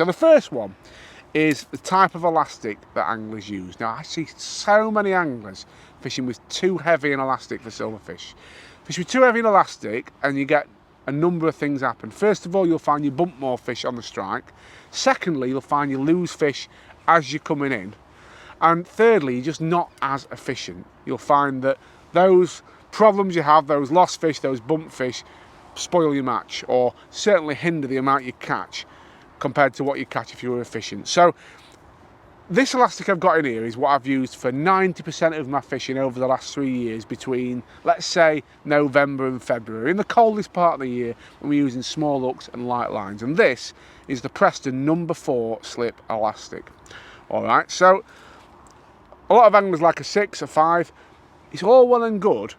So the first one is the type of elastic that anglers use. Now I see so many anglers fishing with too heavy an elastic for silverfish. Fish with too heavy an elastic and you get a number of things happen. First of all, you'll find you bump more fish on the strike. Secondly, you'll find you lose fish as you're coming in. And thirdly, you're just not as efficient. You'll find that those problems you have, those lost fish, those bumped fish, spoil your match or certainly hinder the amount you catch compared to what you catch if you were efficient. So this elastic I've got in here is what I've used for 90% of my fishing over the last 3 years between, let's say, November and February, in the coldest part of the year when we're using small hooks and light lines. And this is the Preston number 4 slip elastic. All right, so a lot of anglers like a 6, a 5. It's all well and good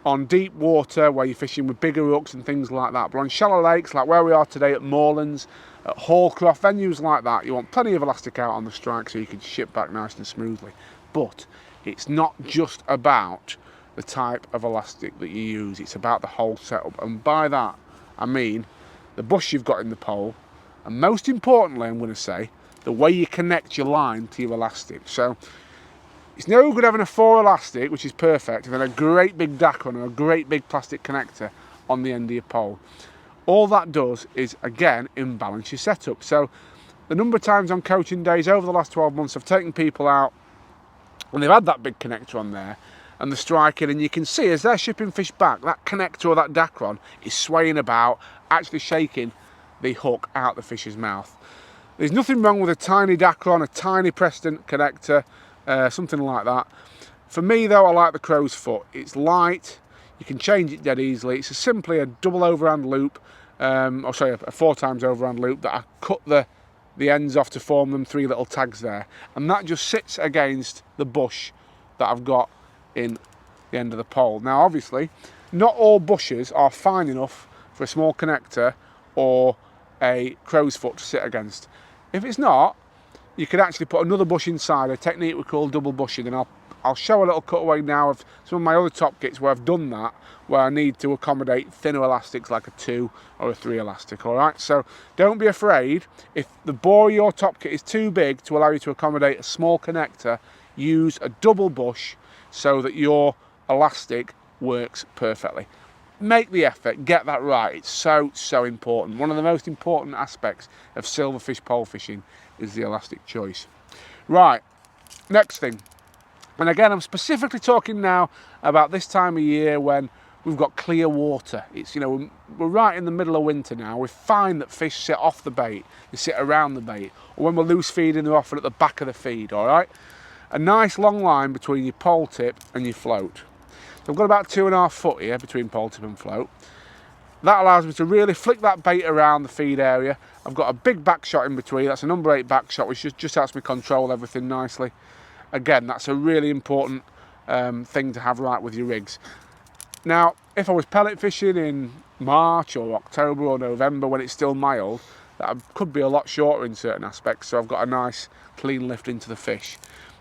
on deep water where you're fishing with bigger hooks and things like that, but on shallow lakes like where we are today at Moorlands, at Hallcroft, venues like that, you want plenty of elastic out on the strike so you can ship back nice and smoothly. But it's not just about the type of elastic that you use, it's about the whole setup. And by that I mean the bush you've got in the pole, and most importantly I'm going to say the way you connect your line to your elastic. So it's no good having a 4 elastic, which is perfect, and then a great big Dacron or a great big plastic connector on the end of your pole. All that does is, again, imbalance your setup. So the number of times on coaching days over the last 12 months I've taken people out and they've had that big connector on there and the striking, and you can see as they're shipping fish back, that connector or that Dacron is swaying about, actually shaking the hook out the fish's mouth. There's nothing wrong with a tiny Dacron, a tiny Preston connector, something like that. For me though, I like the crow's foot. It's light, you can change it dead easily. It's simply a double overhand loop, a 4 times overhand loop that I cut the ends off to form them 3 little tags there, and that just sits against the bush that I've got in the end of the pole. Now obviously not all bushes are fine enough for a small connector or a crow's foot to sit against. If it's not, you could actually put another bush inside, a technique we call double bushing, and I'll show a little cutaway now of some of my other top kits where I've done that, where I need to accommodate thinner elastics like a 2 or a 3 elastic. All right, so don't be afraid if the bore of your top kit is too big to allow you to accommodate a small connector. Use a double bush so that your elastic works perfectly. Make the effort, get that right. It's so important. One of the most important aspects of silverfish pole fishing is the elastic choice. Right, next thing, and again I'm specifically talking now about this time of year when we've got clear water. It's, you know, we're right in the middle of winter now. We find that fish sit off the bait, they sit around the bait, or when we're loose feeding they're often at the back of the feed. All right, a nice long line between your pole tip and your float. So I've got about 2.5 foot here between pole tip and float. That allows me to really flick that bait around the feed area. I've got a big back shot in between. That's a number 8 back shot, which just helps me control everything nicely. Again, that's a really important thing to have right with your rigs. Now, if I was pellet fishing in March or October or November when it's still mild, that could be a lot shorter in certain aspects, so I've got a nice clean lift into the fish.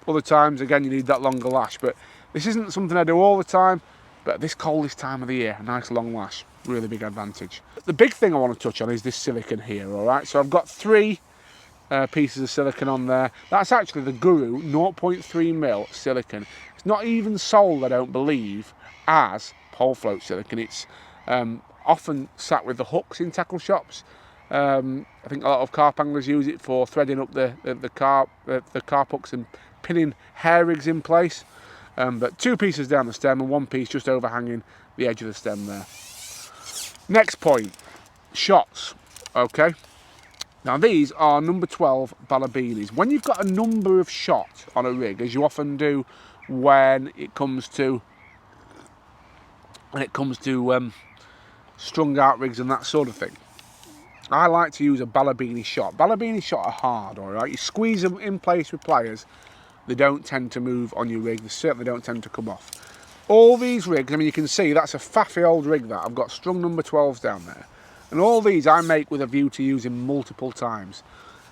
Other times, again, you need that longer lash, but this isn't something I do all the time, but this coldest time of the year, a nice long lash, really big advantage. The big thing I want to touch on is this silicone here, all right? So I've got 3 pieces of silicone on there. That's actually the Guru 0.3mm silicone. It's not even sold, I don't believe, as pole float silicone. It's often sat with the hooks in tackle shops. I think a lot of carp anglers use it for threading up the carp hooks and pinning hair rigs in place. But 2 pieces down the stem and 1 piece just overhanging the edge of the stem there. Next point, shots. Okay, now these are number 12 Balabinis. When you've got a number of shots on a rig, as you often do when it comes to strung out rigs and that sort of thing, I like to use a Balabini shot. Balabini shot are hard, all right? You squeeze them in place with pliers, they don't tend to move on your rig. They certainly don't tend to come off. All these rigs, I mean, you can see that's a faffy old rig that I've got strung number 12s down there. And all these I make with a view to using multiple times.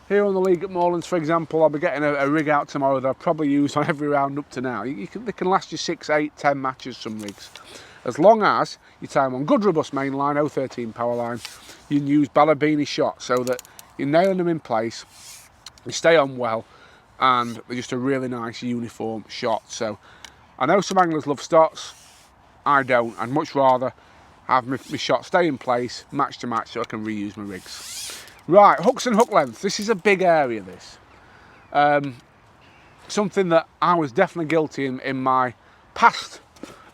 Here on the league at Moorlands, for example, I'll be getting a rig out tomorrow that I've probably used on every round up to now. They can last you 6, 8, 10 matches, some rigs. As long as you tie them on good robust main line, 013 power line, you can use Balabini shot so that you're nailing them in place, they stay on well, and they're just a really nice uniform shot. So I know some anglers love stots, I don't. I'd much rather have my shot stay in place, match to match, so I can reuse my rigs. Right, hooks and hook length. This is a big area, this. Something that I was definitely guilty in my past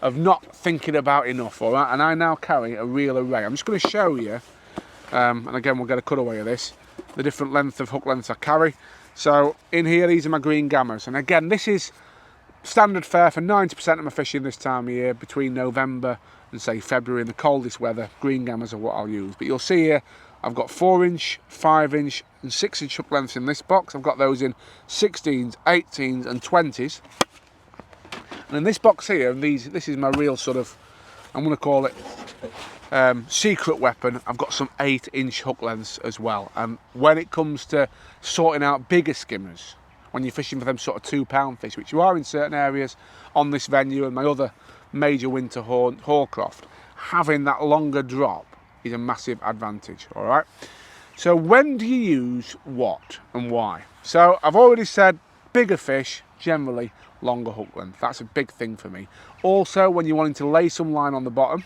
of not thinking about enough, all right? And I now carry a real array. I'm just going to show you, and again we'll get a cutaway of this, the different length of hook lengths I carry. So in here, these are my green gammas, and again this is standard fare for 90% of my fishing this time of year, between November and say February in the coldest weather. Green gammas are what I'll use. But you'll see here I've got 4-inch, 5-inch and 6-inch hook lengths in this box. I've got those in 16s, 18s and 20s. And in this box here, this is my real sort of, I'm going to call it secret weapon. I've got some 8-inch hook lengths as well. And when it comes to sorting out bigger skimmers, when you're fishing for them sort of 2-pound fish, which you are in certain areas on this venue and my other major winter Hallcroft, having that longer drop is a massive advantage, all right? So when do you use what and why? So I've already said bigger fish, generally longer hook length. That's a big thing for me. Also, when you're wanting to lay some line on the bottom,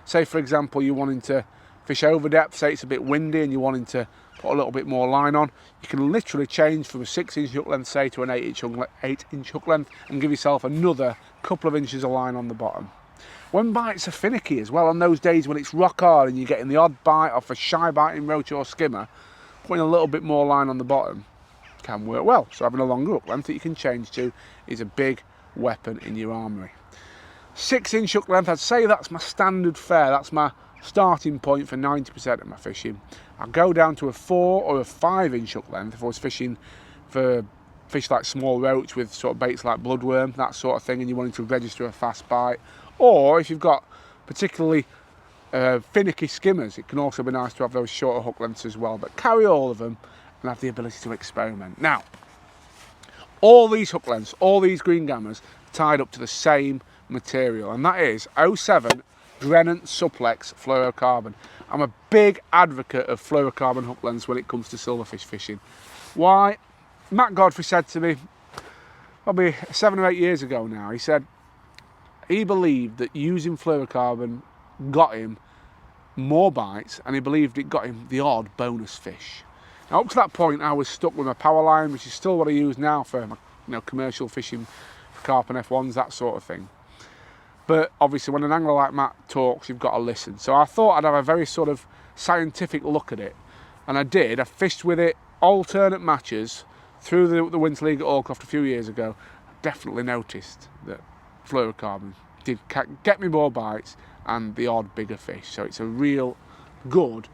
say for example you're wanting to fish over depth, say it's a bit windy and you're wanting to put a little bit more line on, you can literally change from a 6-inch hook length, say, to an 8-inch hook length and give yourself another couple of inches of line on the bottom. When bites are finicky as well, on those days when it's rock hard and you're getting the odd bite off a shy biting roach or skimmer, putting a little bit more line on the bottom can work well. So having a longer hook length that you can change to is a big weapon in your armoury. 6-inch hook length, I'd say that's my standard fare, that's my starting point for 90% of my fishing. I'll go down to a 4 or a 5-inch hook length if I was fishing for fish like small roach with sort of baits like bloodworm, that sort of thing, and you're wanting to register a fast bite. Or if you've got particularly finicky skimmers, it can also be nice to have those shorter hook lengths as well. But carry all of them and have the ability to experiment. Now, all these hook lengths, all these green gammas, are tied up to the same material, and that is 07 Drenant Supplex fluorocarbon. I'm a big advocate of fluorocarbon hook lengths when it comes to silverfish fishing. Why? Matt Godfrey said to me, probably 7 or 8 years ago now, he said he believed that using fluorocarbon got him more bites, and he believed it got him the odd bonus fish. Now up to that point I was stuck with my power line, which is still what I use now for my commercial fishing, for carp and F1s, that sort of thing. But obviously when an angler like Matt talks, you've got to listen. So I thought I'd have a very sort of scientific look at it, and I did. I fished with it alternate matches through the Winter League at Hallcroft a few years ago. I definitely noticed that fluorocarbon did get me more bites and the odd bigger fish. So it's a real good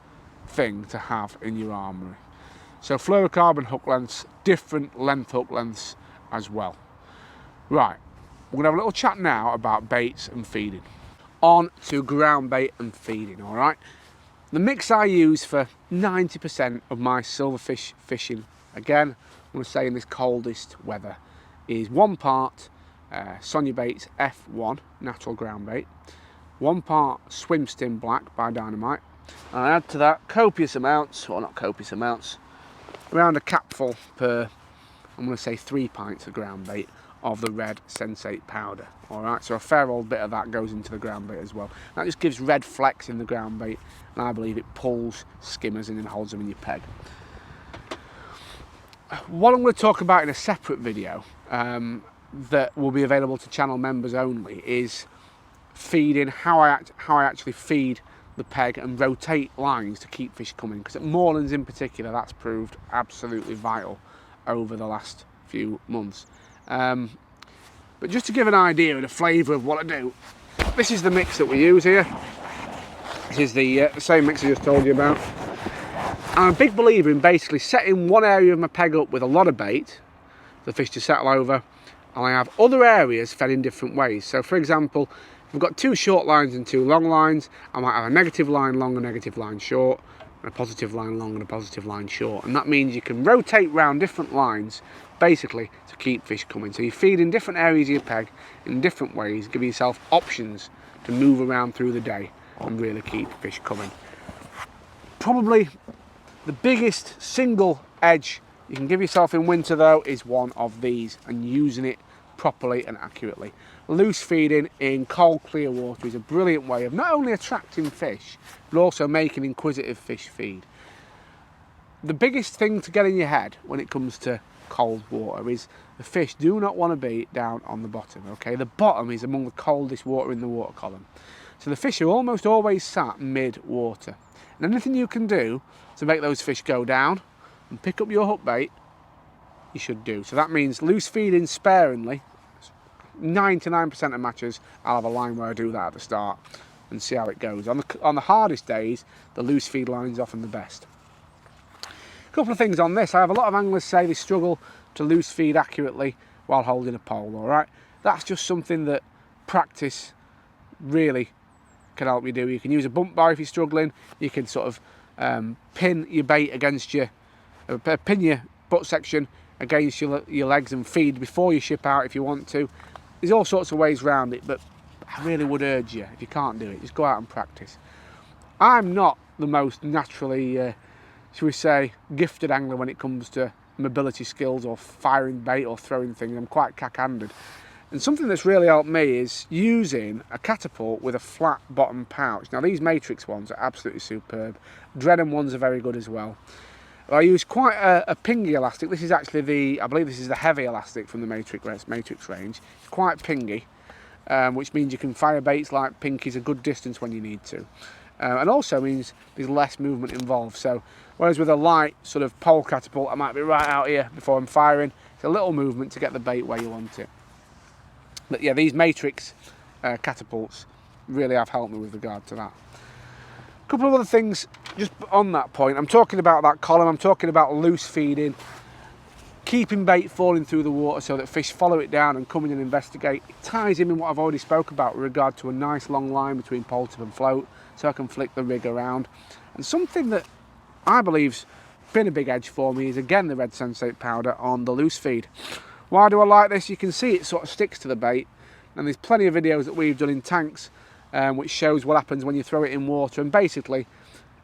thing to have in your armoury. So fluorocarbon hook lengths, different length hook lengths as well. Right, we're going to have a little chat now about baits and feeding. On to ground bait and feeding, all right? The mix I use for 90% of my silverfish fishing, again, I'm going to say in this coldest weather, is 1 part Sonia Baits F1 natural ground bait, 1 part Swim Stim Black by Dynamite, and I add to that copious amounts, or not copious amounts, around a capful per, I'm going to say 3 pints of ground bait of the red Sensate powder. Alright, so a fair old bit of that goes into the ground bait as well. That just gives red flecks in the ground bait, and I believe it pulls skimmers in and holds them in your peg. What I'm going to talk about in a separate video that will be available to channel members only is feeding, how I actually feed the peg and rotate lines to keep fish coming, because at moorlands in particular that's proved absolutely vital over the last few months. But just to give an idea of the flavour of what I do, this is the mix that we use here. This is the same mix I just told you about. I'm a big believer in basically setting one area of my peg up with a lot of bait, the fish to settle over, and I have other areas fed in different ways. So for example, if I've got 2 short lines and 2 long lines, I might have a negative line long, a negative line short, and a positive line long and a positive line short. And that means you can rotate round different lines basically to keep fish coming. So you feed in different areas of your peg in different ways, give yourself options to move around through the day and really keep fish coming. Probably The biggest single edge you can give yourself in winter though is one of these, and using it properly and accurately. Loose feeding in cold clear water is a brilliant way of not only attracting fish but also making inquisitive fish feed. The biggest thing to get in your head when it comes to cold water is the fish do not want to be down on the bottom, okay? The bottom is among the coldest water in the water column. So the fish are almost always sat mid-water. And anything you can do to make those fish go down and pick up your hook bait, you should do. So that means loose feeding sparingly. 99% of matches I'll have a line where I do that at the start and see how it goes. On the hardest days, the loose feed line is often the best. A couple of things on this. I have a lot of anglers say they struggle to loose feed accurately while holding a pole, alright? That's just something that practice really can help you do. You can use a bump bar if you're struggling. You can sort of pin your bait against your, pin your butt section against your legs and feed before you ship out if you want to. There's all sorts of ways around it, but I really would urge you, if you can't do it, just go out and practice. I'm not the most naturally, shall we say, gifted angler when it comes to mobility skills or firing bait or throwing things. I'm quite cack-handed. And something that's really helped me is using a catapult with a flat bottom pouch. Now these Matrix ones are absolutely superb. Drenham ones are very good as well. I use quite a pingy elastic. This is actually I believe this is the heavy elastic from the Matrix range. It's quite pingy, which means you can fire baits like pinkies a good distance when you need to. And also means there's less movement involved. So whereas with a light sort of pole catapult, I might be right out here before I'm firing. It's a little movement to get the bait where you want it. But yeah, these Matrix catapults really have helped me with regard to that. A couple of other things just on that point. I'm talking about that column, I'm talking about loose feeding, keeping bait falling through the water so that fish follow it down and come in and investigate. It ties in what I've already spoke about with regard to a nice long line between pole tip and float so I can flick the rig around. And something that I believe's been a big edge for me is again the red sensate powder on the loose feed. Why do I like this? You can see it sort of sticks to the bait, and there's plenty of videos that we've done in tanks which shows what happens when you throw it in water, and basically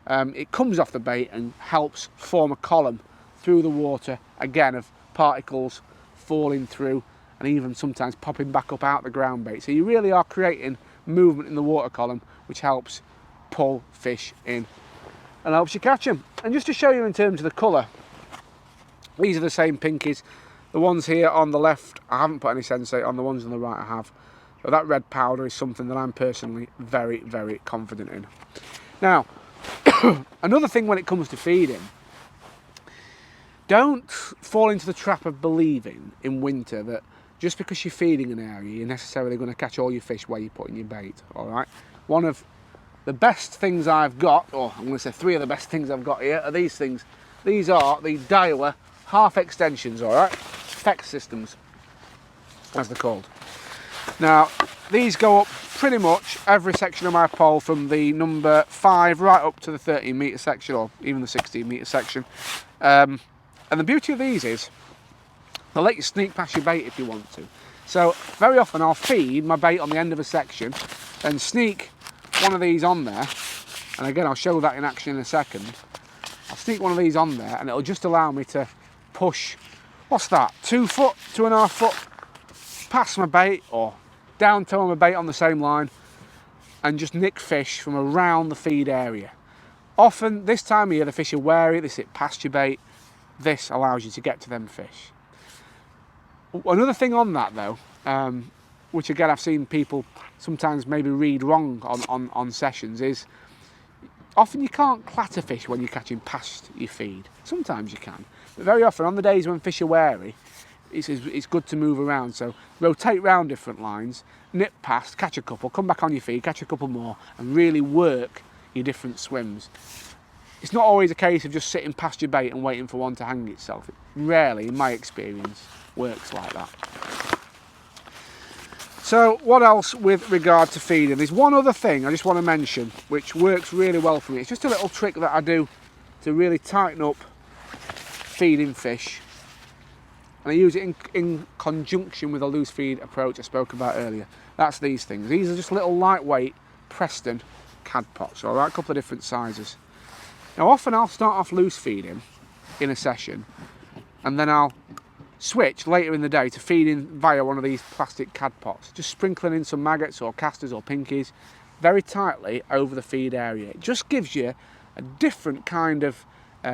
it comes off the bait and helps form a column through the water, again of particles falling through and even sometimes popping back up out the ground bait. So you really are creating movement in the water column, which helps pull fish in and helps you catch them. And just to show you in terms of the colour, these are the same pinkies. The ones here on the left, I haven't put any sensate on. The ones on the right I have. So that red powder is something that I'm personally very, very confident in. Now, another thing when it comes to feeding, don't fall into the trap of believing in winter that just because you're feeding an area, you're necessarily going to catch all your fish where you're putting your bait, all right? One of the best things I've got, or I'm going to say three of the best things I've got here, are these things. These are the Daiwa half extensions, all right? Fex systems, as they're called. Now, these go up pretty much every section of my pole from the number 5 right up to the 13 metre section, or even the 16 metre section. And the beauty of these is they'll let you sneak past your bait if you want to. So very often I'll feed my bait on the end of a section and sneak one of these on there. And again, I'll show that in action in a second. I'll sneak one of these on there and it'll just allow me to push, what's that, 2 foot, 2.5 foot past my bait or down to my bait on the same line and just nick fish from around the feed area. Often this time of year the fish are wary, they sit past your bait. This allows you to get to them fish. Another thing on that though, which again I've seen people sometimes maybe read wrong on sessions, is often you can't clatter fish when you're catching past your feed. Sometimes you can, but very often on the days when fish are wary, it's good to move around. So rotate round different lines, nip past, catch a couple, come back on your feed, catch a couple more, and really work your different swims. It's not always a case of just sitting past your bait and waiting for one to hang itself. It rarely, in my experience, works like that. So what else with regard to feeding? There's one other thing I just want to mention which works really well for me. It's just a little trick that I do to really tighten up feeding fish. And I use it in conjunction with a loose feed approach I spoke about earlier. That's these things. These are just little lightweight Preston cad pots, all right, a couple of different sizes. Now often I'll start off loose feeding in a session, and then I'll switch later in the day to feeding via one of these plastic cad pots, just sprinkling in some maggots or casters or pinkies very tightly over the feed area. It just gives you a different kind of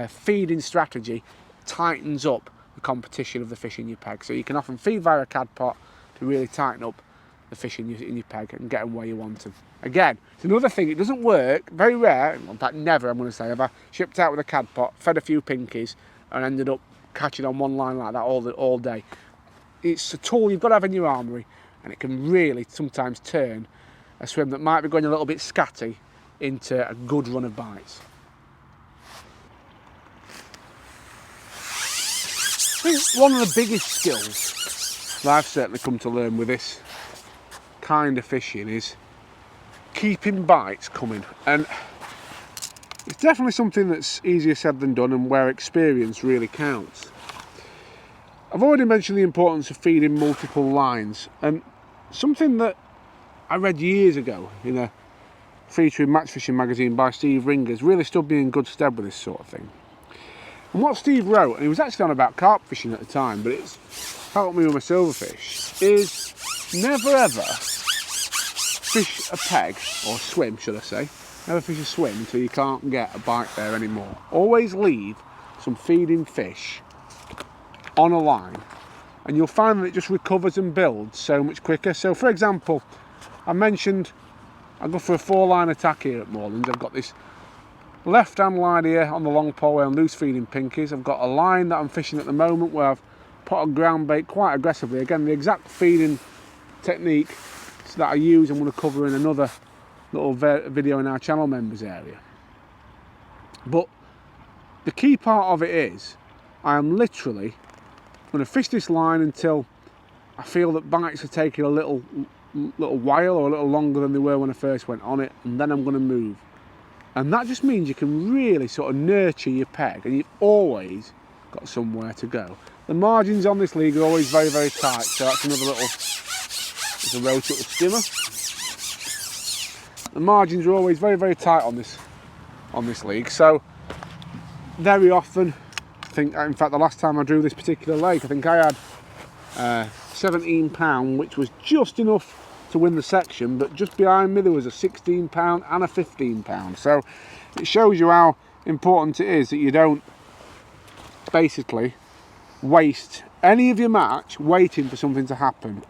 feeding strategy, tightens up the competition of the fish in your peg. So you can often feed via a cad pot to really tighten up the fish in your peg and get them where you want them. Again, it's another thing, it doesn't work, very rare, in fact never I'm going to say, have I shipped out with a cad pot, fed a few pinkies and ended up catching on one line like that all day. It's a tool you've got to have in your armoury, and it can really sometimes turn a swim that might be going a little bit scatty into a good run of bites. I think one of the biggest skills that I've certainly come to learn with this kind of fishing is keeping bites coming, and it's definitely something that's easier said than done, and where experience really counts. I've already mentioned the importance of feeding multiple lines, and something that I read years ago in a featuring match fishing magazine by Steve Ringers really stood me in good stead with this sort of thing. And what Steve wrote, and he was actually on about carp fishing at the time, but it's helped me with my silverfish, is never ever fish a peg, or swim should I say, never fish a swim until you can't get a bite there anymore. Always leave some feeding fish on a line, and you'll find that it just recovers and builds so much quicker. So for example, I mentioned I go for a 4-line attack here at Moorlands. I've got this left hand line here on the long pole where I'm loose feeding pinkies. I've got a line that I'm fishing at the moment where I've put on ground bait quite aggressively. Again, the exact feeding technique that I use I'm going to cover in another little video in our channel members area. But the key part of it is I am literally going to fish this line until I feel that bites are taking a little while, or a little longer than they were when I first went on it, and then I'm going to move. And that just means you can really sort of nurture your peg, and you've always got somewhere to go. The margins on this league are always very, very tight, so that's another little, it's a roach little skimmer. The margins are always very, very tight on this league, so very often, I think, in fact the last time I drew this particular lake, I think I had £17, which was just enough to win the section, but just behind me there was a £16 and a £15. So it shows you how important it is that you don't basically waste any of your match waiting for something to happen.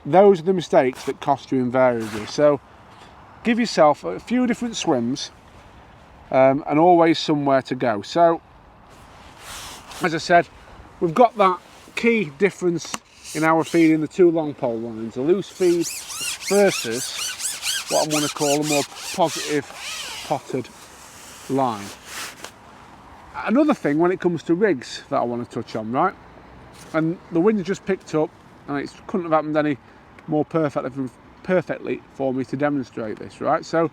Those are the mistakes that cost you invariably. So give yourself a few different swims and always somewhere to go. So as I said, we've got that key difference in our feeding the 2 long pole lines, a loose feed versus what I'm going to call a more positive potted line. Another thing when it comes to rigs that I want to touch on, right? And the wind just picked up, and it couldn't have happened any more perfectly for me to demonstrate this, right? So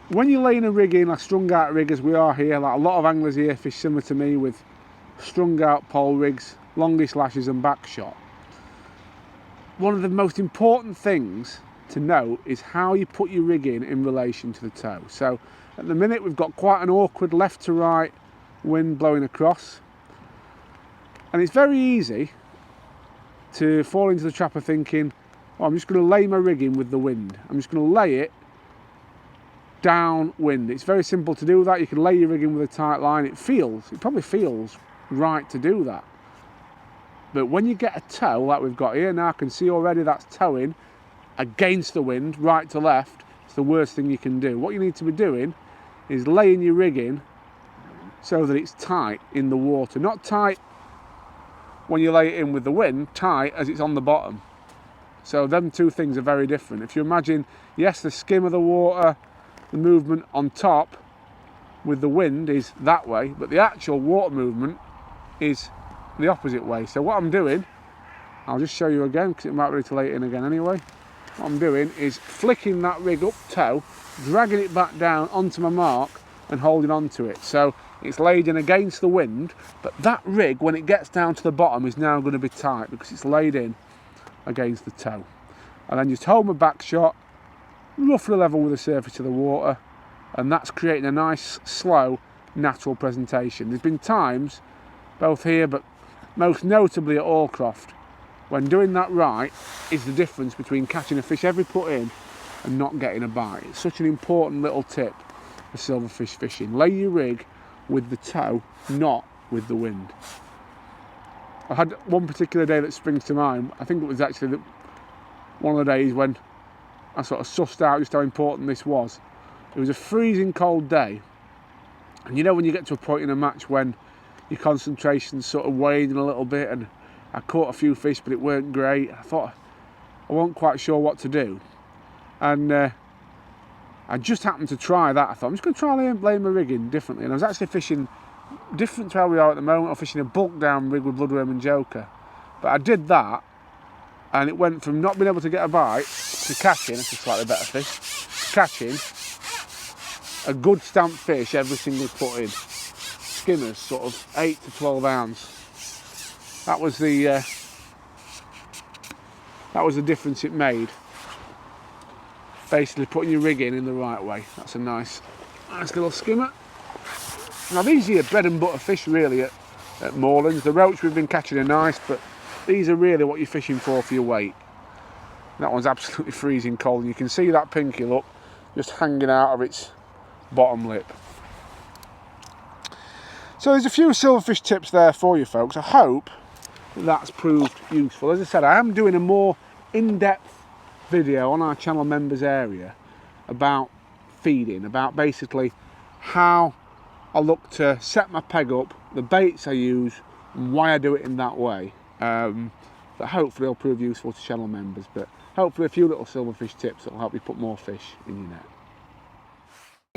when you're laying a rig in, a strung out rig as we are here, like a lot of anglers here fish similar to me with strung out pole rigs, longest lashes and back shot. One of the most important things to know is how you put your rig in relation to the tow. So at the minute we've got quite an awkward left to right wind blowing across, and it's very easy to fall into the trap of thinking, oh, I'm just going to lay my rig in with the wind. I'm just going to lay it downwind. It's very simple to do that. You can lay your rig in with a tight line. It probably feels right to do that. But when you get a tow like we've got here, now I can see already that's towing against the wind, right to left, it's the worst thing you can do. What you need to be doing is laying your rig in so that it's tight in the water. Not tight when you lay it in with the wind, tight as it's on the bottom. So them two things are very different. If you imagine, yes, the skim of the water, the movement on top with the wind is that way, but the actual water movement is the opposite way. So what I'm doing, I'll just show you again because it might be ready to lay it in again anyway. What I'm doing is flicking that rig up tow, dragging it back down onto my mark and holding on to it. So it's laid in against the wind, but that rig, when it gets down to the bottom, is now going to be tight because it's laid in against the tow. And then just hold my back shot, roughly level with the surface of the water, and that's creating a nice, slow, natural presentation. There's been times, both here but most notably at Allcroft, when doing that right is the difference between catching a fish every put in and not getting a bite. It's such an important little tip for silverfish fishing. Lay your rig with the toe, not with the wind. I had one particular day that springs to mind. I think it was actually one of the days when I sort of sussed out just how important this was. It was a freezing cold day, and you know when you get to a point in a match when your concentration's sort of waning a little bit, and I caught a few fish but it weren't great. I thought I wasn't quite sure what to do, and I just happened to try that. I thought I'm just going to try lay my rig in differently, and I was actually fishing different to how we are at the moment. I'm fishing a bulk down rig with bloodworm and joker, but I did that and it went from not being able to get a bite to catching, it's a slightly better fish, catching a good stamped fish every single put in. Skimmers, sort of 8 to 12 ounce. That was the difference it made. Basically putting your rig in the right way. That's a nice little skimmer. Now these are your bread and butter fish really at moorlands. The roach we've been catching are nice, but these are really what you're fishing for your weight. That one's absolutely freezing cold, and you can see that pinky, look, just hanging out of its bottom lip. So there's a few silverfish tips there for you folks. I hope that's proved useful. As I said, I am doing a more in-depth video on our channel members area about feeding, about basically how I look to set my peg up, the baits I use, and why I do it in that way. That hopefully will prove useful to channel members, but hopefully a few little silverfish tips that will help you put more fish in your net.